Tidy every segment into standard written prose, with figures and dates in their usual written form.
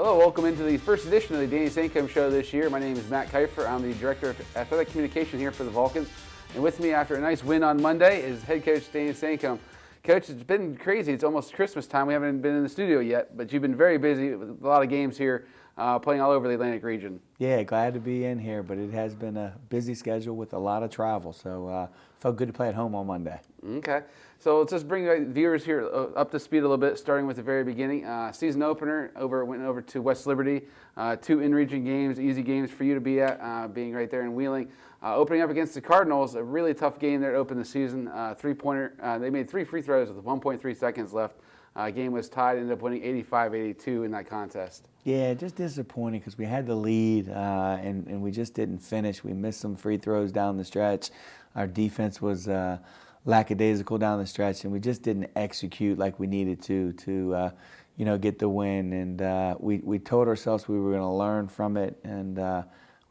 Hello, welcome into the first edition of the Danny Sancomb Show this year. My name is Matt Keifer. I'm the Director of Athletic Communication here for the Vulcans. And with me after a nice win on Monday is head coach Danny Sancomb. Coach, it's been crazy. It's almost Christmas time. We haven't been in the studio yet, but you've been very busy with a lot of games here, playing all over the Atlantic region. Yeah, glad to be in here, but it has been a busy schedule with a lot of travel, so felt good to play at home on Monday. Okay, so let's just bring viewers here up to speed a little bit, starting with the very beginning. Season opener went over to West Liberty. 2 in-region games, easy games for you to be at, being right there in Wheeling. Opening up against the Cardinals, a really tough game there to open the season. Three-pointer. They made 3 free throws with 1.3 seconds left. Game was tied, ended up winning 85-82 in that contest. Yeah, just disappointing because we had the lead and we just didn't finish. We missed some free throws down the stretch. Our defense was lackadaisical down the stretch, and we just didn't execute like we needed to get the win. And we told ourselves we were going to learn from it, and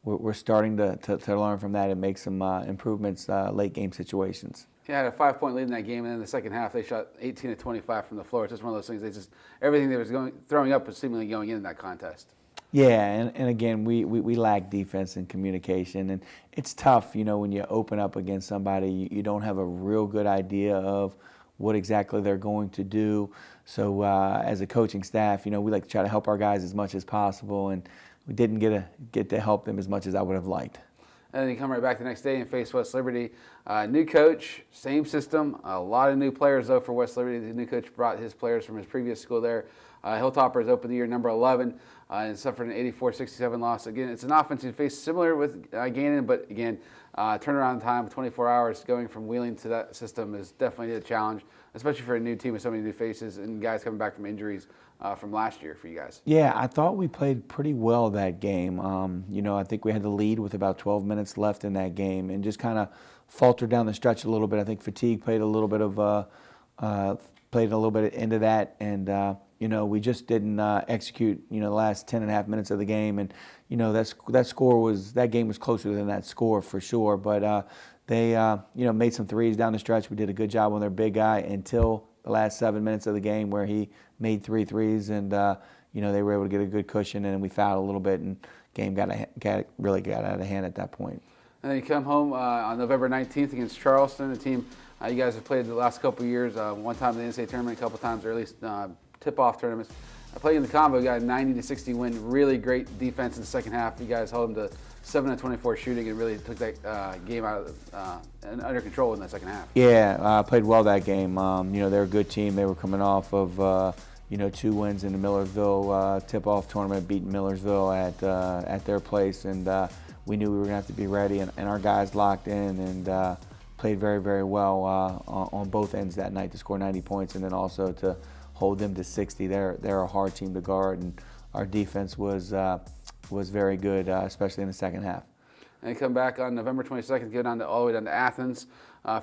we're starting to learn from that and make some improvements late game situations. Yeah, had a 5-point lead in that game, and then in the second half they shot 18 of 25 from the floor. It's just one of those things. Everything they was throwing up was seemingly going in that contest. Yeah, and again, we lack defense and communication, and it's tough, when you open up against somebody, you don't have a real good idea of what exactly they're going to do. So as a coaching staff, we like to try to help our guys as much as possible, and we didn't get to help them as much as I would have liked. And then you come right back the next day and face West Liberty. New coach, same system. A lot of new players, though, for West Liberty. The new coach brought his players from his previous school there. Hilltoppers opened the year number 11 and suffered an 84-67 loss. Again, it's an offense you face similar with Gannon, but again, turnaround time, 24 hours going from Wheeling to that system is definitely a challenge, especially for a new team with so many new faces and guys coming back from injuries from last year for you guys. Yeah, I thought we played pretty well that game. I think we had the lead with about 12 minutes left in that game and just kind of faltered down the stretch a little bit. I think fatigue played a little bit into that, and we just didn't execute the last 10.5 minutes of the game, and that game was closer than that score for sure. But they made some threes down the stretch. We did a good job on their big guy until the last 7 minutes of the game where he made 3 threes, and they were able to get a good cushion, and we fouled a little bit, and game really got out of hand at that point. And then you come home on November 19th against Charleston, a team you guys have played the last couple of years, one time in the NCAA tournament, a couple times early tip-off tournaments. I played in the combo, got a 90-60 win, really great defense in the second half. You guys held them to 7 of 24 shooting and really took that game out of under control in the second half. Yeah, played well that game. They're a good team. They were coming off of 2 wins in the Millersville tip-off tournament, beating Millersville at their place, and we knew we were going to have to be ready, and our guys locked in and played very, very well on both ends that night to score 90 points and then also to hold them to 60. They're a hard team to guard, and our defense was very good, especially in the second half. And come back on November 22nd, go all the way down to Athens,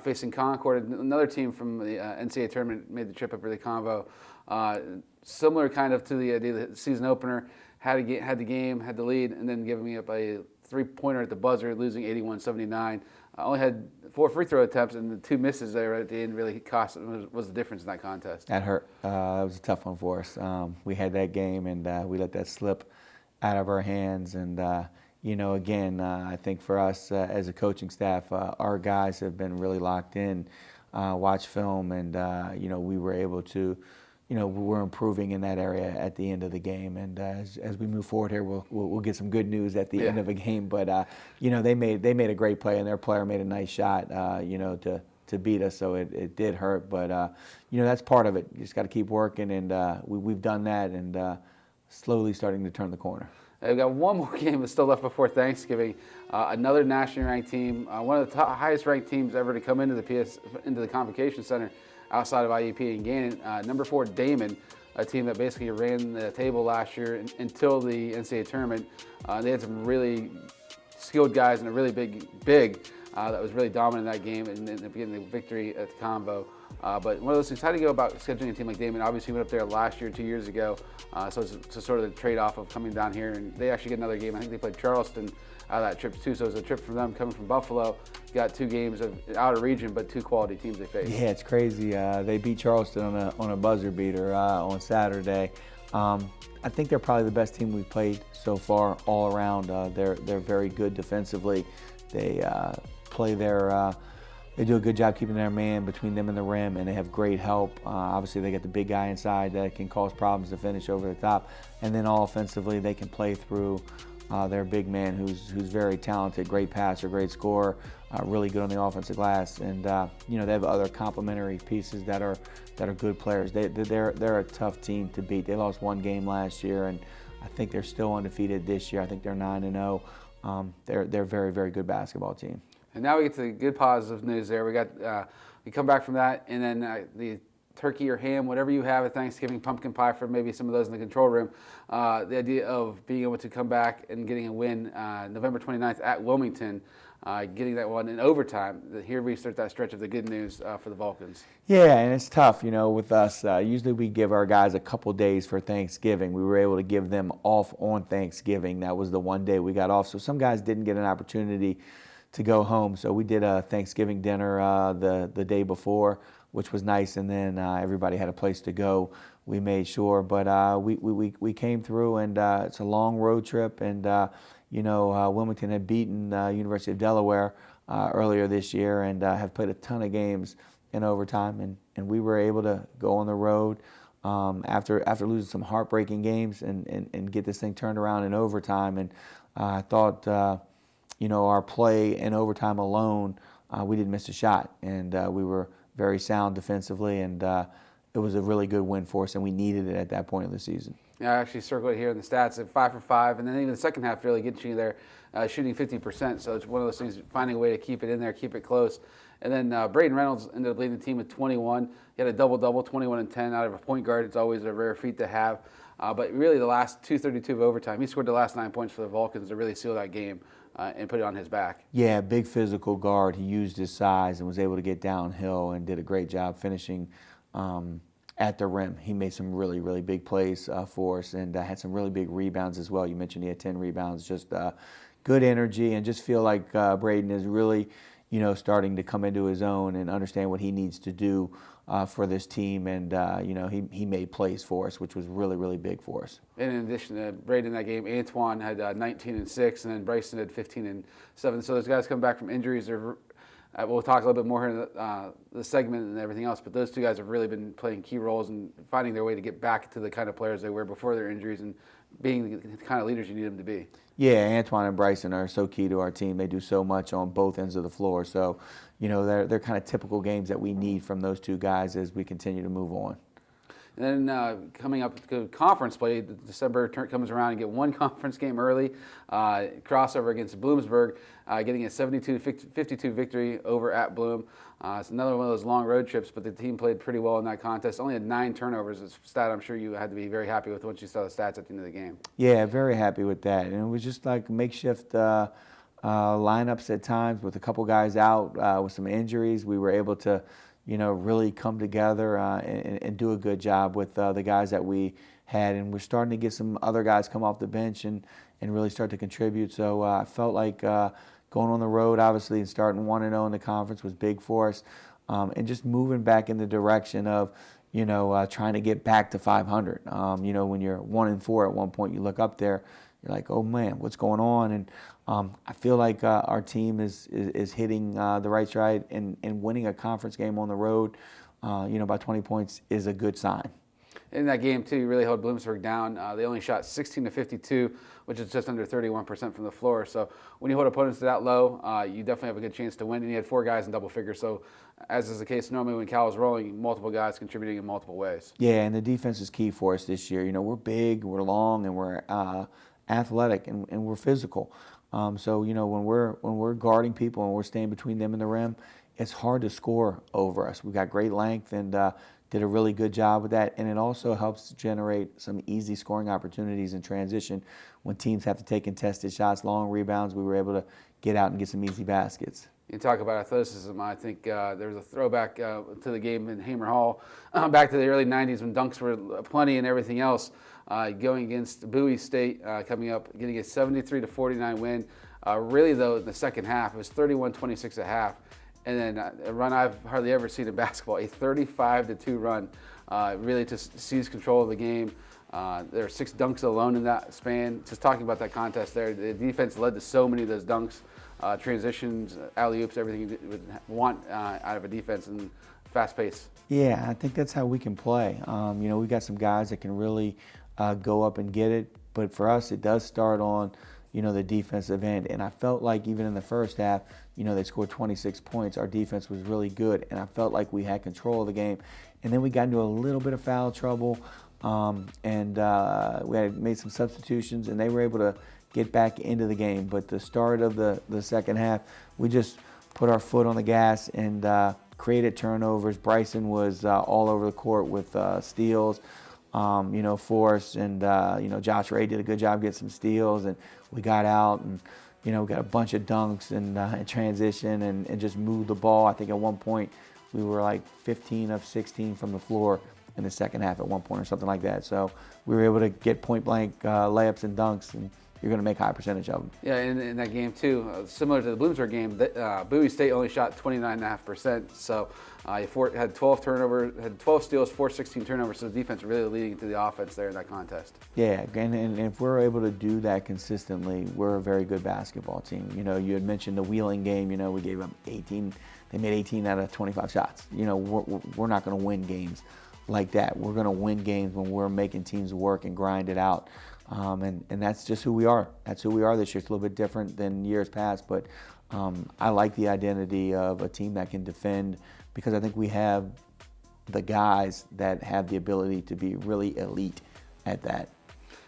facing Concord. Another team from the NCAA tournament made the trip up to the Convo. Similar kind of to the season opener, had the game, had the lead, and then giving me up a 3-pointer at the buzzer, losing 81-79. Only had 4 free throw attempts, and the 2 misses there at the end really was the difference in that contest. That hurt. That was a tough one for us. We had that game, and we let that slip out of our hands. And again, I think for us as a coaching staff, our guys have been really locked in, watch film, and we were able to. We're improving in that area at the end of the game, and as we move forward here, we'll get some good news at the end of a game. But they made a great play, and their player made a nice shot, to beat us. So it did hurt, but that's part of it. You just got to keep working, and we've done that, and slowly starting to turn the corner. They've got one more game that's still left before Thanksgiving. Another nationally ranked team, one of the highest ranked teams ever to come into the Convocation Center outside of IUP and Gannon. Number 4, Damon, a team that basically ran the table last year until the NCAA tournament. They had some really skilled guys and a really big that was really dominant in that game and ended up getting the victory at the combo. But one of those things, how do you go about scheduling a team like Damon? Obviously, we went up there last year, 2 years ago, so it's sort of the trade-off of coming down here. And they actually get another game. I think they played Charleston out of that trip too. So it's a trip for them coming from Buffalo. Got 2 games out of region, but 2 quality teams they faced. Yeah, it's crazy. They beat Charleston on a buzzer beater on Saturday. I think they're probably the best team we've played so far all around. They're very good defensively. They play they do a good job keeping their man between them and the rim, and they have great help. Obviously, they got the big guy inside that can cause problems to finish over the top. And then all offensively, they can play through their big man who's very talented, great passer, great scorer, really good on the offensive glass. And they have other complementary pieces that are good players. They're a tough team to beat. They lost one game last year, and I think they're still undefeated this year. I think they're 9-0. They're a very, very good basketball team. And now we get to the good positive news there. We come back from that, and then the turkey or ham, whatever you have at Thanksgiving, pumpkin pie for maybe some of those in the control room. The idea of being able to come back and getting a win November 29th at Wilmington, getting that one in overtime. Here we start that stretch of the good news for the Vulcans. Yeah, and it's tough, with us. Usually we give our guys a couple days for Thanksgiving. We were able to give them off on Thanksgiving. That was the one day we got off. So some guys didn't get an opportunity to go home. So we did a Thanksgiving dinner the day before, which was nice, and then everybody had a place to go. We made sure, but we came through, and it's a long road trip, and Wilmington had beaten University of Delaware earlier this year, and have played a ton of games in overtime, and we were able to go on the road after losing some heartbreaking games and get this thing turned around in overtime. And I thought our play in overtime alone, we didn't miss a shot, and we were very sound defensively, and it was a really good win for us, and we needed it at that point of the season. Yeah, I actually circled it here in the stats at 5 for 5, and then even the second half really gets you there, shooting 50%. So it's one of those things, finding a way to keep it in there, keep it close. And then Braden Reynolds ended up leading the team with 21. He had a double-double, 21 and 10 out of a point guard. It's always a rare feat to have. But really the last 2:32 of overtime, he scored the last 9 points for the Vulcans to really seal that game and put it on his back. Yeah, big physical guard. He used his size and was able to get downhill and did a great job finishing at the rim. He made some really, really big plays for us, and had some really big rebounds as well. You mentioned he had 10 rebounds. Just good energy, and just feel like Braden is really, starting to come into his own and understand what he needs to do for this team. And, he made plays for us, which was really, really big for us. And in addition to Braden in that game, Antoine had 19 and 6, and then Bryson had 15 and 7. So those guys come back from injuries. We'll talk a little bit more in the segment and everything else, but those two guys have really been playing key roles in finding their way to get back to the kind of players they were before their injuries and being the kind of leaders you need them to be. Yeah, Antoine and Bryson are so key to our team. They do so much on both ends of the floor. So, they're kind of typical games that we need from those two guys as we continue to move on. And then coming up to conference play, December comes around and get one conference game early, crossover against Bloomsburg, getting a 72-52 victory over at Bloom. It's another one of those long road trips, but the team played pretty well in that contest. Only had 9 turnovers. It's a stat I'm sure you had to be very happy with once you saw the stats at the end of the game. Yeah, very happy with that. And it was just like makeshift lineups at times with a couple guys out with some injuries. We were able to really come together and do a good job with the guys that we had. And we're starting to get some other guys come off the bench and really start to contribute. So I felt like going on the road, obviously, and starting 1-0 in the conference was big for us. And just moving back in the direction of, trying to get back to 500. When you're 1-4 at one point, you look up there, you're like, oh man, what's going on? And I feel like our team is hitting the right stride, and winning a conference game on the road, by 20 points is a good sign. In that game, too, you really held Bloomsburg down. They only shot 16-52, which is just under 31% from the floor. So when you hold opponents to that low, you definitely have a good chance to win. And you had 4 guys in double figures. So as is the case normally when Cal is rolling, multiple guys contributing in multiple ways. Yeah, and the defense is key for us this year. We're big, we're long, and we're athletic, and we're physical. So when we're guarding people and we're staying between them and the rim, it's hard to score over us. We've got great length and did a really good job with that. And it also helps generate some easy scoring opportunities in transition when teams have to take contested shots, long rebounds. We were able to get out and get some easy baskets. You talk about athleticism. I think there was a throwback to the game in Hamer Hall back to the early 90s when dunks were plenty and everything else. Going against Bowie State coming up, getting a 73-49 win. Really, though, in the second half, it was 31-26 at half. And then a run I've hardly ever seen in basketball, a 35-2 run, really to seize control of the game. There are 6 dunks alone in that span. Just talking about that contest there, the defense led to so many of those dunks, transitions, alley-oops, everything you would want out of a defense and fast pace. Yeah, I think that's how we can play. We got some guys that can really go up and get it, but for us, it does start on, the defensive end. And I felt like even in the first half, they scored 26 points. Our defense was really good, and I felt like we had control of the game. And then we got into a little bit of foul trouble, and we had made some substitutions, and they were able to get back into the game. But the start of the second half, we just put our foot on the gas and created turnovers. Bryson was all over the court with steals, for us, and Josh Ray did a good job getting some steals, and we got out and we got a bunch of dunks and in transition and just moved the ball. I think at one point we were like 15 of 16 from the floor in the second half at one point or something like that. So we were able to get point blank layups and dunks, and you're going to make a high percentage of them. Yeah, in that game too, similar to the Bloomsburg game, Bowie State only shot 29.5%. So had 12 turnovers, had 12 steals, 16 turnovers. So the defense really leading to the offense there in that contest. Yeah, and if we're able to do that consistently, we're a very good basketball team. You had mentioned the Wheeling game. We gave them 18. They made 18 out of 25 shots. We're not going to win games like that. We're going to win games when we're making teams work and grind it out. And that's just who we are. That's who we are this year. It's a little bit different than years past, but I like the identity of a team that can defend, because I think we have the guys that have the ability to be really elite at that.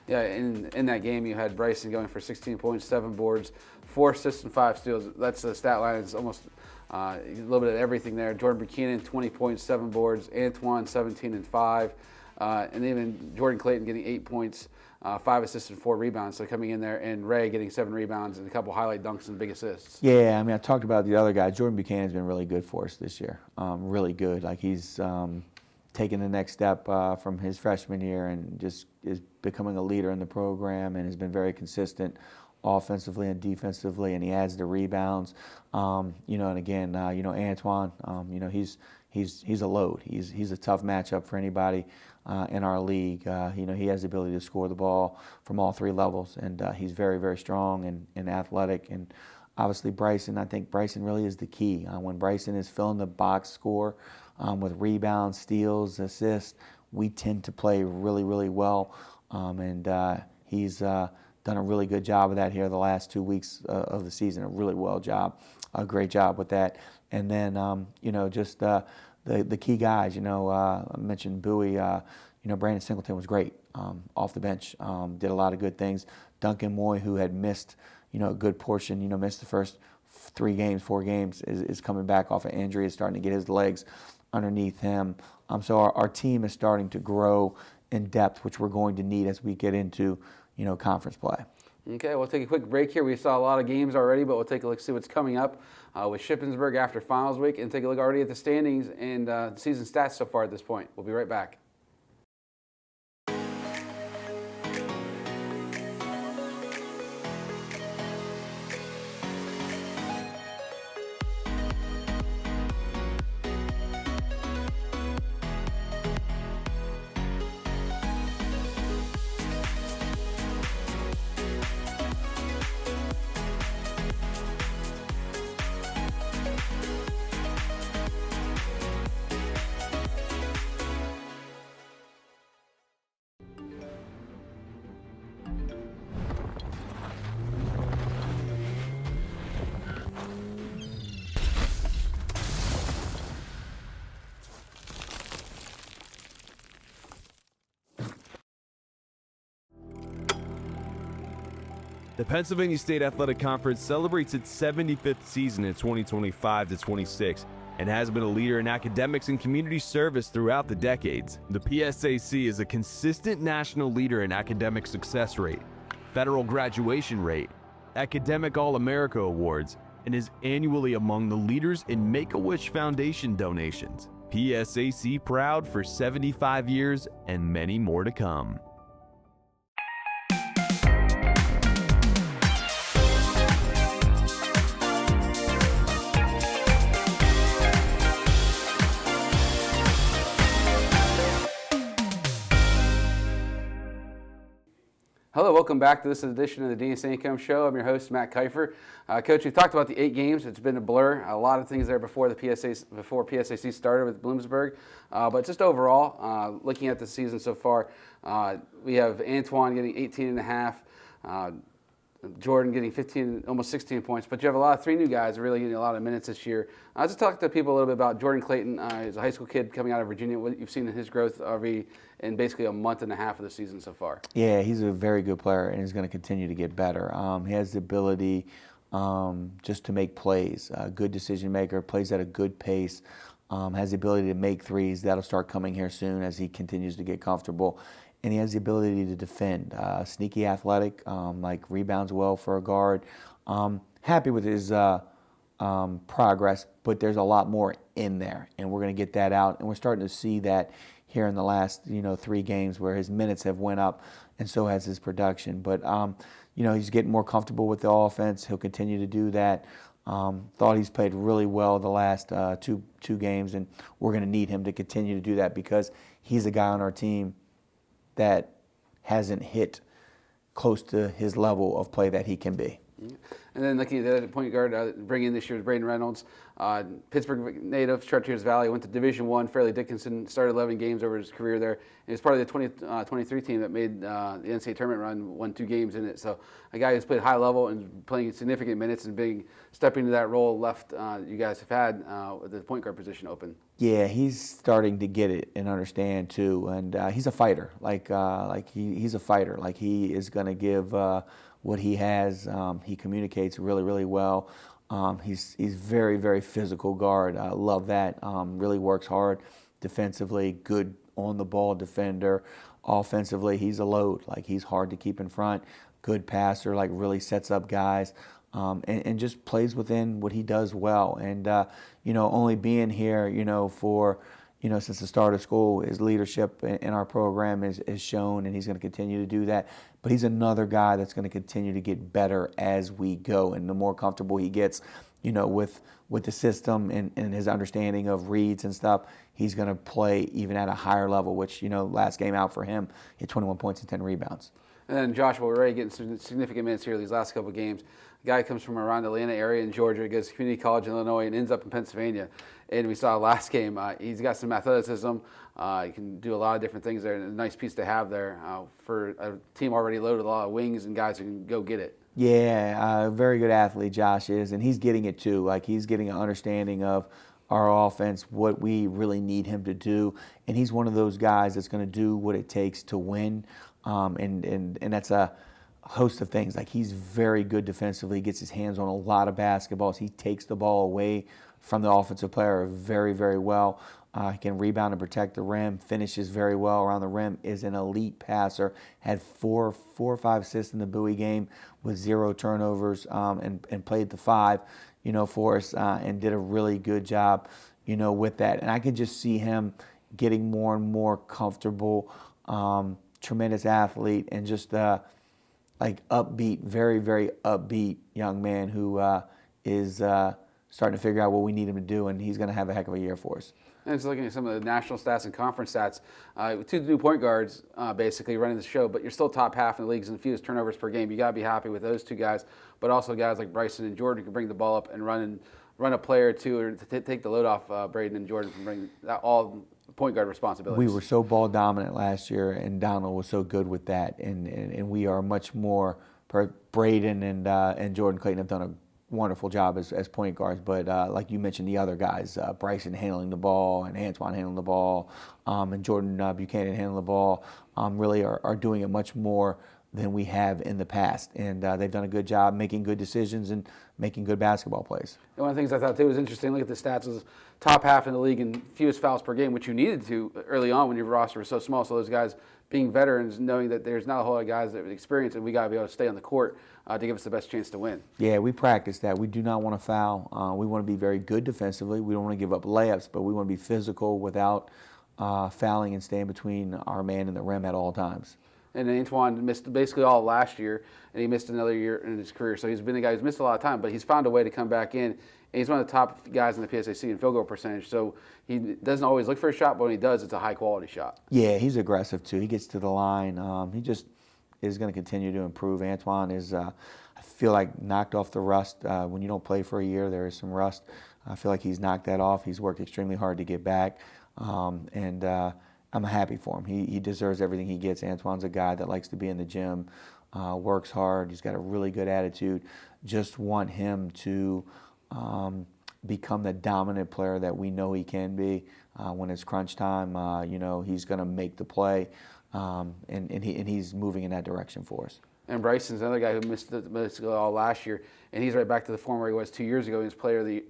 Yeah, in that game you had Bryson going for 16 points, 7 boards, 4 assists and 5 steals. That's the stat line. It's almost a little bit of everything there. Jordan Buchanan, 20 points, 7 boards. Antoine, 17 and 5. And even Jordan Clayton getting 8 points, 5 assists and 4 rebounds. So coming in there, and Ray getting 7 rebounds and a couple highlight dunks and big assists. Yeah, I talked about the other guy. Jordan Buchanan's been really good for us this year. Really good. Like he's taken the next step from his freshman year and just is becoming a leader in the program, and has been very consistent offensively and defensively, and he adds the rebounds. And again, Antoine, he's a load. He's a tough matchup for anybody in our league. He has the ability to score the ball from all 3 levels, and he's very, very strong and athletic. And obviously Bryson, I think Bryson really is the key. When Bryson is filling the box score with rebounds, steals, assists, we tend to play really, really well. He's done a really good job of that here the last 2 weeks of the season. A great job with that. And then, just the key guys, I mentioned Bowie, Brandon Singleton was great off the bench, did a lot of good things. Duncan Moy, who had missed, a good portion, missed the first 4 games, is coming back off of injury, is starting to get his legs underneath him. So our team is starting to grow in depth, which we're going to need as we get into, conference play. Okay, we'll take a quick break here. We saw a lot of games already, but we'll take a look, see what's coming up with Shippensburg after finals week, and take a look already at the standings and season stats so far at this point. We'll be right back. The Pennsylvania State Athletic Conference celebrates its 75th season in 2025 to 26 and has been a leader in academics and community service throughout the decades. The PSAC is a consistent national leader in academic success rate, federal graduation rate, academic All-America awards, and is annually among the leaders in Make-A-Wish Foundation donations. PSAC proud for 75 years and many more to come. Hello, welcome back to this edition of the Dean Sancomb Show. I'm your host, Matt Kiefer. Coach, we've talked about the 8 games. It's been a blur. A lot of things there before PSAC started with Bloomsburg. But just overall, looking at the season so far, we have Antoine getting 18.5, Jordan getting 15, almost 16 points. But you have a lot of 3 new guys really getting a lot of minutes this year. I just talked to people a little bit about Jordan Clayton. He's a high school kid coming out of Virginia. What you've seen in his growth already in basically a month and a half of the season so far. Yeah, he's a very good player, and he's going to continue to get better. He has the ability just to make plays, good decision maker, plays at a good pace, has the ability to make threes. That'll start coming here soon as he continues to get comfortable. And he has the ability to defend, sneaky athletic, like rebounds well for a guard. Happy with his progress, but there's a lot more in there, and we're going to get that out. And we're starting to see that here in the last 3 games where his minutes have went up, and so has his production. But he's getting more comfortable with the offense. He'll continue to do that. Thought he's played really well the last two games, and we're going to need him to continue to do that because he's a guy on our team that hasn't hit close to his level of play that he can be. And then looking at the other point guard, bringing in this year is Braden Reynolds, Pittsburgh native, Chartiers Valley, went to Division I. Fairleigh Dickinson started 11 games over his career there. And he's part of the 2023 team that made the NCAA tournament run, won 2 games in it. So a guy who's played high level and playing significant minutes and stepping into that role left you guys have had with the point guard position open. Yeah, he's starting to get it and understand too, and he's a fighter. He's a fighter. Like he is going to give what he has. He communicates really, really well. He's very, very physical guard. I love that. Really works hard defensively. Good on the ball defender. Offensively, he's a load. Like he's hard to keep in front. Good passer. Like really sets up guys. And just plays within what he does well. And only being here, for since the start of school, his leadership in our program is shown, and he's going to continue to do that. But he's another guy that's going to continue to get better as we go, and the more comfortable he gets, with the system and his understanding of reads and stuff, he's going to play even at a higher level. Which last game out for him, he had 21 points and 10 rebounds. And then Joshua, we're already getting some significant minutes here these last couple of games. The guy comes from around the Atlanta area in Georgia, goes to community college in Illinois, and ends up in Pennsylvania. And we saw last game, he's got some athleticism. He can do a lot of different things there, and a nice piece to have there for a team already loaded with a lot of wings and guys who can go get it. Yeah, very good athlete Josh is, and he's getting it too. Like he's getting an understanding of our offense, what we really need him to do, and he's one of those guys that's going to do what it takes to win. And that's a host of things. Like he's very good defensively. He gets his hands on a lot of basketballs. He takes the ball away from the offensive player very, very well. He can rebound and protect the rim, finishes very well around the rim, is an elite passer, had four or five assists in the Bowie game with 0 turnovers, and played the 5, for us, and did a really good job, with that. And I can just see him getting more and more comfortable, tremendous athlete, and just upbeat, very, very upbeat young man who is starting to figure out what we need him to do, and he's going to have a heck of a year for us. And just looking at some of the national stats and conference stats, 2 new point guards basically running the show, but you're still top half in the leagues in fewest turnovers per game. You got to be happy with those 2 guys, but also guys like Bryson and Jordan who can bring the ball up and run a player or 2 or to take the load off Braden and Jordan from bringing that all point guard responsibilities. We were so ball dominant last year, and Donald was so good with that, and we are much more. Braden and Jordan Clayton have done a wonderful job as point guards, but like you mentioned, the other guys, Bryson handling the ball and Antoine handling the ball, and Jordan Buchanan handling the ball, really are doing it much more than we have in the past, and they've done a good job making good decisions and making good basketball plays. And one of the things I thought too was interesting, look at the stats, was top half in the league in fewest fouls per game, which you needed to early on when your roster was so small. So those guys being veterans, knowing that there's not a whole lot of guys that have experience, and we got to be able to stay on the court to give us the best chance to win. Yeah, we practice that. We do not want to foul. We want to be very good defensively. We don't want to give up layups, but we want to be physical without fouling and staying between our man and the rim at all times. And Antoine missed basically all of last year, and he missed another year in his career. So he's been a guy who's missed a lot of time, but he's found a way to come back in. And he's one of the top guys in the PSAC in field goal percentage. So he doesn't always look for a shot, but when he does, it's a high-quality shot. Yeah, he's aggressive, too. He gets to the line. He just is going to continue to improve. Antoine is, I feel like, knocked off the rust. When you don't play for a year, there is some rust. I feel like he's knocked that off. He's worked extremely hard to get back, and I'm happy for him. He deserves everything he gets. Antoine's a guy that likes to be in the gym, works hard. He's got a really good attitude. Just want him to become the dominant player that we know he can be. When it's crunch time, he's going to make the play, and he's moving in that direction for us. And Bryson's another guy who missed it all last year, and he's right back to the form where he was 2 years ago. He's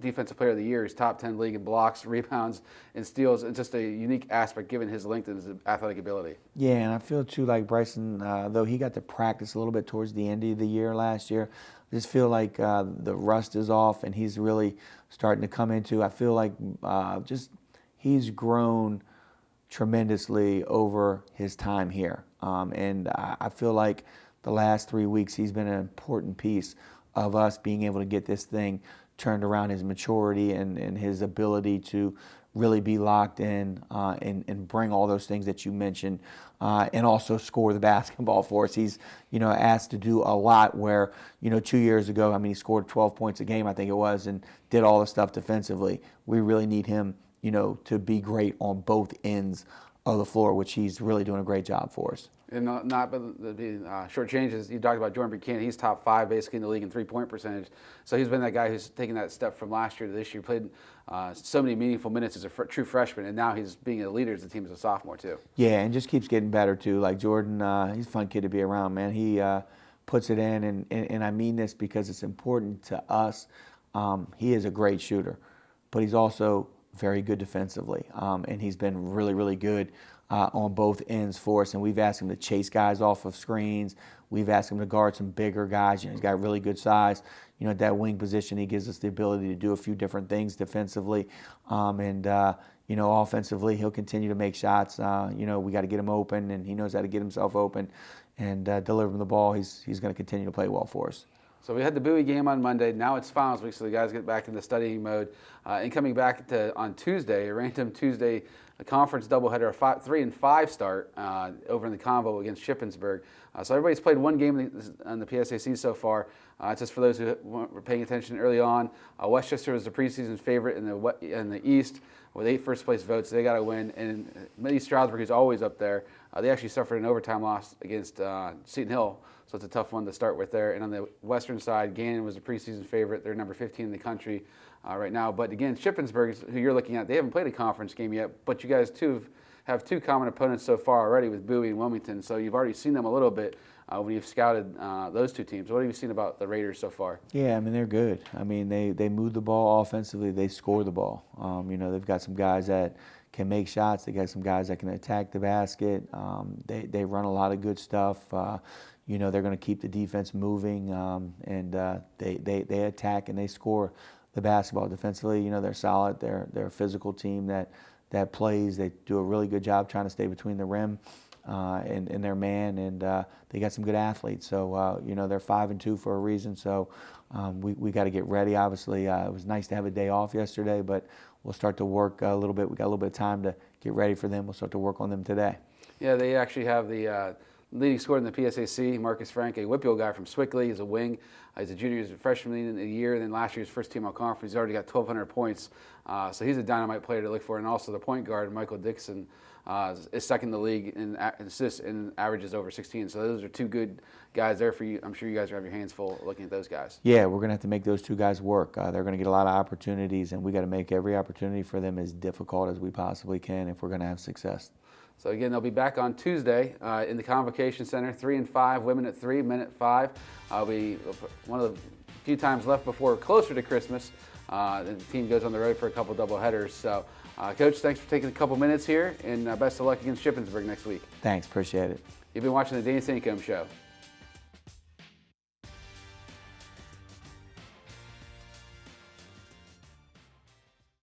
defensive player of the year. He's top 10 league in blocks, rebounds, and steals. It's just a unique aspect given his length and his athletic ability. Yeah, and I feel too like Bryson, though he got to practice a little bit towards the end of the year last year, I just feel like the rust is off and he's really starting to come into. I feel like he's grown tremendously over his time here, and I feel like the last 3 weeks he's been an important piece of us being able to get this thing turned around. His maturity and his ability to really be locked in and bring all those things that you mentioned, and also score the basketball for us. He's asked to do a lot where 2 years ago, he scored 12 points a game, I think it was, and did all the stuff defensively. We really need him to be great on both ends of the floor, which he's really doing a great job for us. And not but the short changes. You talked about Jordan Buchanan. He's top 5 basically in the league in three-point percentage. So he's been that guy who's taken that step from last year to this year. Played so many meaningful minutes as a true freshman, and now he's being a leader as the team as a sophomore too. Yeah, and just keeps getting better too. Like Jordan, he's a fun kid to be around, man. He puts it in, and I mean this because it's important to us. He is a great shooter, but he's also very good defensively, and he's been really, really good on both ends for us. And we've asked him to chase guys off of screens. We've asked him to guard some bigger guys. He's got really good size. At that wing position, he gives us the ability to do a few different things defensively, and offensively, he'll continue to make shots. We got to get him open, and he knows how to get himself open and deliver him the ball. He's going to continue to play well for us. So we had the Bowie game on Monday. Now it's finals week, so the guys get back into studying mode. And coming back on Tuesday, a random Tuesday, a conference doubleheader, a 3 and 5 start over in the Convo against Shippensburg. So everybody's played one game on the PSAC so far. Just for those who were paying attention early on, Westchester was the preseason favorite in the East with 8 first-place votes. They got to win. And East Stroudsburg, who's always up there, they actually suffered an overtime loss against Seton Hill. So it's a tough one to start with there. And on the western side, Gannon was a preseason favorite. They're number 15 in the country right now. But again, Shippensburg, who you're looking at, they haven't played a conference game yet. But you guys have 2 common opponents so far already with Bowie and Wilmington. So you've already seen them a little bit when you've scouted those 2 teams. What have you seen about the Raiders so far? Yeah, they're good. They move the ball offensively. They score the ball. They've got some guys that can make shots. They got some guys that can attack the basket. They run a lot of good stuff. They're going to keep the defense moving, and they attack and they score the basketball defensively. They're solid. They're a physical team that plays. They do a really good job trying to stay between the rim and their man, and they got some good athletes. So they're 5-2 for a reason. So we got to get ready. Obviously, it was nice to have a day off yesterday, but we'll start to work a little bit. We got a little bit of time to get ready for them. We'll start to work on them today. Yeah, they actually have the leading scorer in the PSAC, Marcus Frank, a Whitfield guy from Swickley. He's a wing. He's a junior. He's a freshman in the year. And then last year's first team all conference. He's already got 1,200 points. So he's a dynamite player to look for. And also the point guard, Michael Dixon, is second in the league in assists and averages over 16. So those are 2 good guys there for you. I'm sure you guys are have your hands full looking at those guys. Yeah, we're going to have to make those 2 guys work. They're going to get a lot of opportunities, and we got to make every opportunity for them as difficult as we possibly can if we're going to have success. So again, they'll be back on Tuesday in the Convocation Center, 3 and 5, women at 3, men at 5. It'll be one of the few times left before closer to Christmas. The team goes on the road for a couple doubleheaders. So, Coach, thanks for taking a couple minutes here, and best of luck against Shippensburg next week. Thanks, appreciate it. You've been watching the Sancomb Show.